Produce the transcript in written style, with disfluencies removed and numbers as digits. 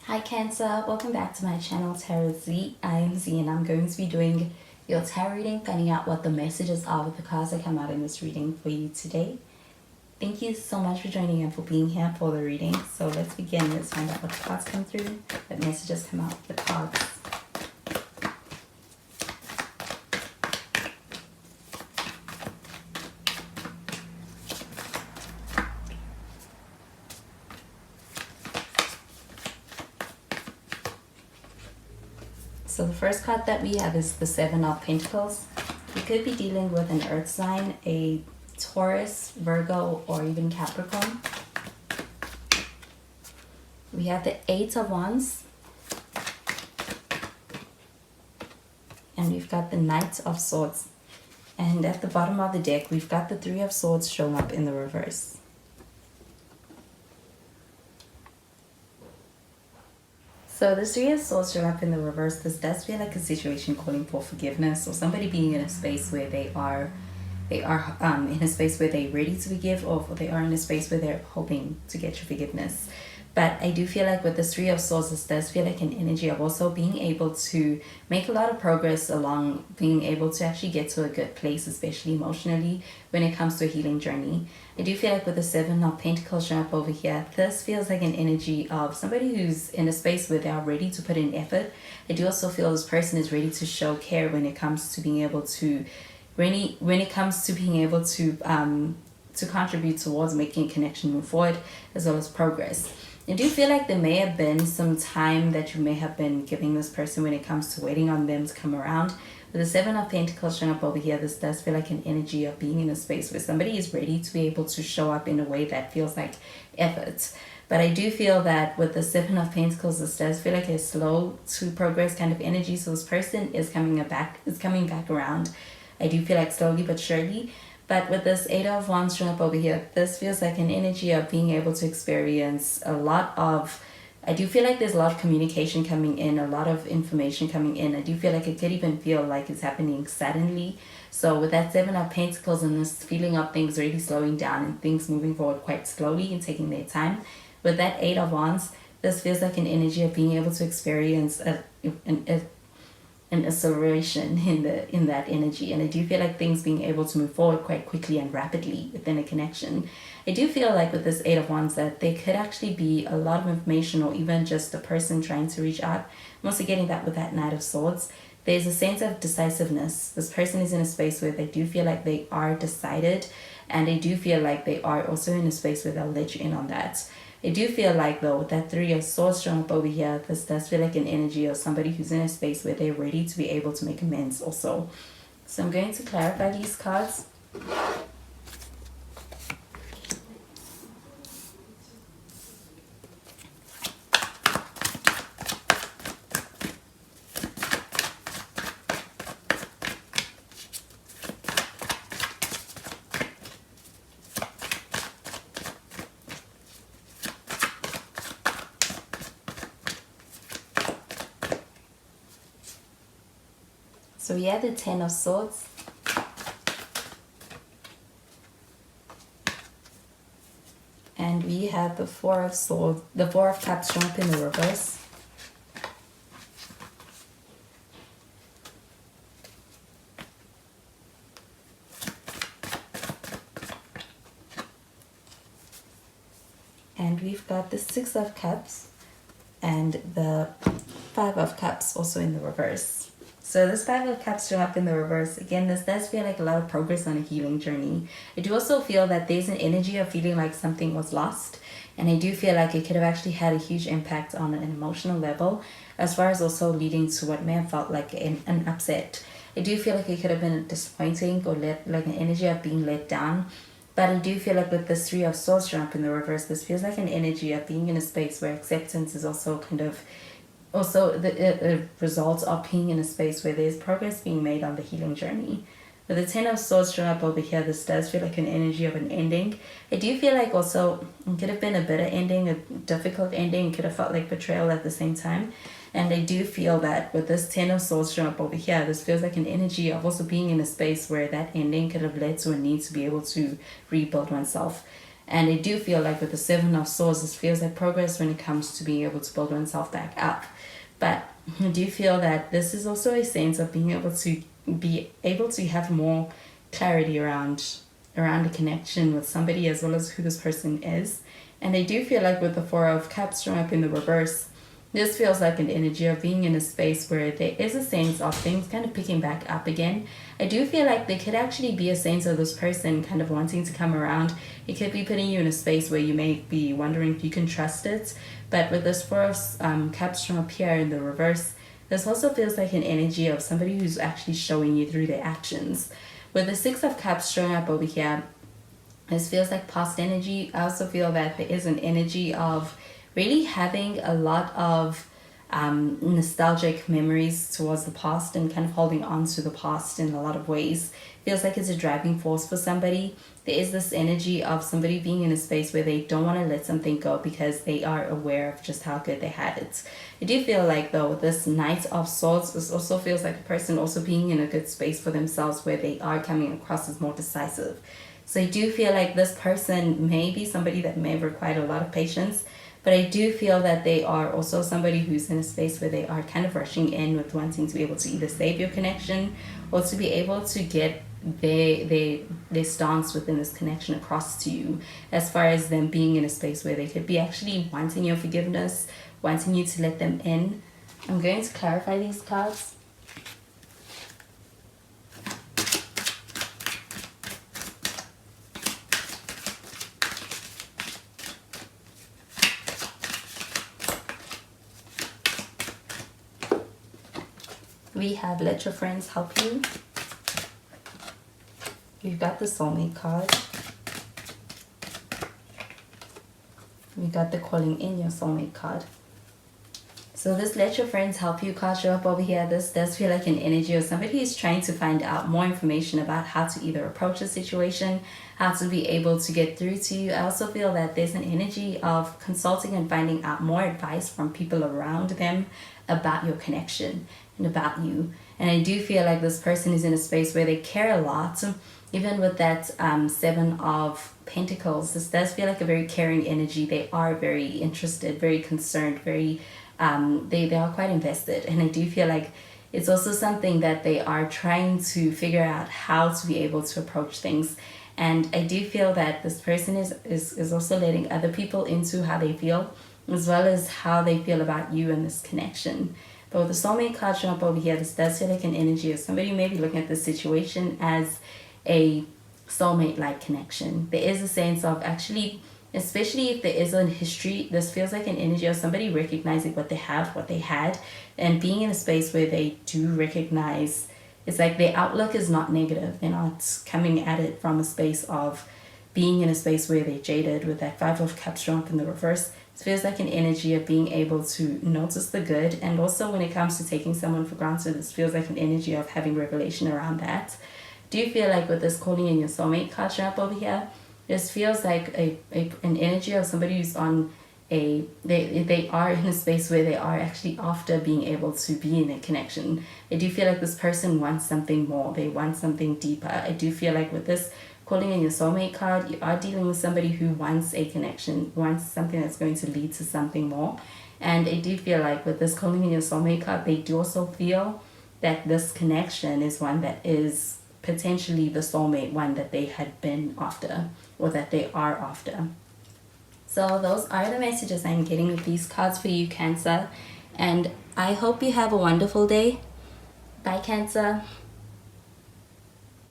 Hi Cancer, welcome back to my channel Tarot Z. I am Z and I'm going to be doing your tarot reading, finding out what the messages are with the cards that come out in this reading for you today. Thank you so much for joining and for being here for the reading. So let's begin. Let's find out what cards come through, what messages come out with the cards. So the first card that we have is the Seven of Pentacles. You could be dealing with an earth sign, a Taurus, Virgo, or even Capricorn. We have the Eight of Wands. And we've got the Knight of Swords. And at the bottom of the deck, we've got the Three of Swords showing up in the reverse. So the Three of Swords showing up in the reverse, this does feel like a situation calling for forgiveness, or somebody being in a space where they are in a space where they're ready to forgive, or they are in a space where they're hoping to get your forgiveness. But I do feel like with the Three of Swords, this does feel like an energy of also being able to make a lot of progress along being able to actually get to a good place, especially emotionally, when it comes to a healing journey. I do feel like with the Seven of Pentacles showing up over here, this feels like an energy of somebody who's in a space where they are ready to put in effort. I do also feel this person is ready to show care when it comes to being able to to contribute towards making a connection move forward, as well as progress. I do feel like there may have been some time that you may have been giving this person when it comes to waiting on them to come around. With the Seven of Pentacles showing up over here, this does feel like an energy of being in a space where somebody is ready to be able to show up in a way that feels like effort. But I do feel that with the Seven of Pentacles, this does feel like a slow to progress kind of energy. So this person is coming back around. I do feel like slowly but surely. But with this Eight of Wands showing up over here, this feels like an energy of being able to experience a lot of, I do feel like there's a lot of communication coming in, a lot of information coming in. I do feel like it could even feel like it's happening suddenly. So with that Seven of Pentacles and this feeling of things really slowing down and things moving forward quite slowly and taking their time, with that Eight of Wands, this feels like an energy of being able to experience an acceleration in that energy. And I do feel like things being able to move forward quite quickly and rapidly within a connection. I do feel like with this Eight of Wands that there could actually be a lot of information, or even just a person trying to reach out. I'm also getting that with that Knight of Swords. There's a sense of decisiveness. This person is in a space where they do feel like they are decided, and they do feel like they are also in a space where they'll let you in on that. I do feel like, though, with that Three of Swords showing up over here, this does feel like an energy of somebody who's in a space where they're ready to be able to make amends also. So I'm going to clarify these cards. So we have the Ten of Swords. And we have the Four of Swords, the Four of Cups showing up in the reverse. And we've got the Six of Cups and the Five of Cups also in the reverse. So this Five of Cups showing up in the reverse, again, this does feel like a lot of progress on a healing journey. I do also feel that there's an energy of feeling like something was lost. And I do feel like it could have actually had a huge impact on an emotional level, as far as also leading to what may have felt like an upset. I do feel like it could have been disappointing, or like an energy of being let down. But I do feel like with this Three of Swords showing up in the reverse, this feels like an energy of being in a space where acceptance is also kind of also the results of being in a space where there's progress being made on the healing journey. With the Ten of Swords showing up over here, this does feel like an energy of an ending. I do feel like also it could have been a bitter ending, a difficult ending. It could have felt like betrayal at the same time. And I do feel that with this Ten of Swords showing up over here, this feels like an energy of also being in a space where that ending could have led to a need to be able to rebuild oneself. And I do feel like with the Seven of Swords, this feels like progress when it comes to being able to build oneself back up. But I do feel that this is also a sense of being able to have more clarity around a connection with somebody, as well as who this person is. And I do feel like with the Four of Cups showing up in the reverse, this feels like an energy of being in a space where there is a sense of things kind of picking back up again. I do feel like there could actually be a sense of this person kind of wanting to come around. It could be putting you in a space where you may be wondering if you can trust it. But with this Four of Cups from up here in the reverse, this also feels like an energy of somebody who's actually showing you through their actions. With the Six of Cups showing up over here, this feels like past energy. I also feel that there is an energy of really having a lot of nostalgic memories towards the past and kind of holding on to the past in a lot of ways. Feels like it's a driving force for somebody. There is this energy of somebody being in a space where they don't want to let something go because they are aware of just how good they had it. I do feel like though this Knight of Swords, this also feels like a person also being in a good space for themselves where they are coming across as more decisive. So I do feel like this person may be somebody that may have required a lot of patience, but I do feel that they are also somebody who's in a space where they are kind of rushing in with wanting to be able to either save your connection or to be able to get their stance within this connection across to you, as far as them being in a space where they could be actually wanting your forgiveness, wanting you to let them in. I'm going to clarify these cards. We have let your friends help you. We've got the Soulmate card. We got the calling in your soulmate card. So this let your friends help you card show up over here. This does feel like an energy of somebody who's trying to find out more information about how to either approach a situation, how to be able to get through to you. I also feel that there's an energy of consulting and finding out more advice from people around them about your connection and about you. And I do feel like this person is in a space where they care a lot. Even with that Seven of Pentacles, this does feel like a very caring energy. They are very interested, very concerned, very they are quite invested. And I do feel like it's also something that they are trying to figure out how to be able to approach things. And I do feel that this person is also letting other people into how they feel, as well as how they feel about you and this connection. But with the Soulmate card showing up over here, this does feel like an energy of somebody maybe looking at this situation as a soulmate-like connection. There is a sense of actually, especially if there is a history, this feels like an energy of somebody recognizing what they have, what they had, and being in a space where they do recognize, it's like their outlook is not negative. They're not coming at it from a space of being in a space where they're jaded. With that Five of Cups showing up in the reverse, it feels like an energy of being able to notice the good. And also when it comes to taking someone for granted, this feels like an energy of having revelation around that. Do you feel like with this calling in your soulmate card showing up over here, this feels like an energy of somebody who's on they are in a space where they are actually after being able to be in a connection. I do feel like this person wants something more. They want something deeper. I do feel like with this calling in your soulmate card, you are dealing with somebody who wants a connection, wants something that's going to lead to something more. And I do feel like with this calling in your soulmate card, they do also feel that this connection is one that is potentially the soulmate one that they had been after, or that they are after. So those are the messages I'm getting with these cards for you, Cancer. And I hope you have a wonderful day. Bye, Cancer.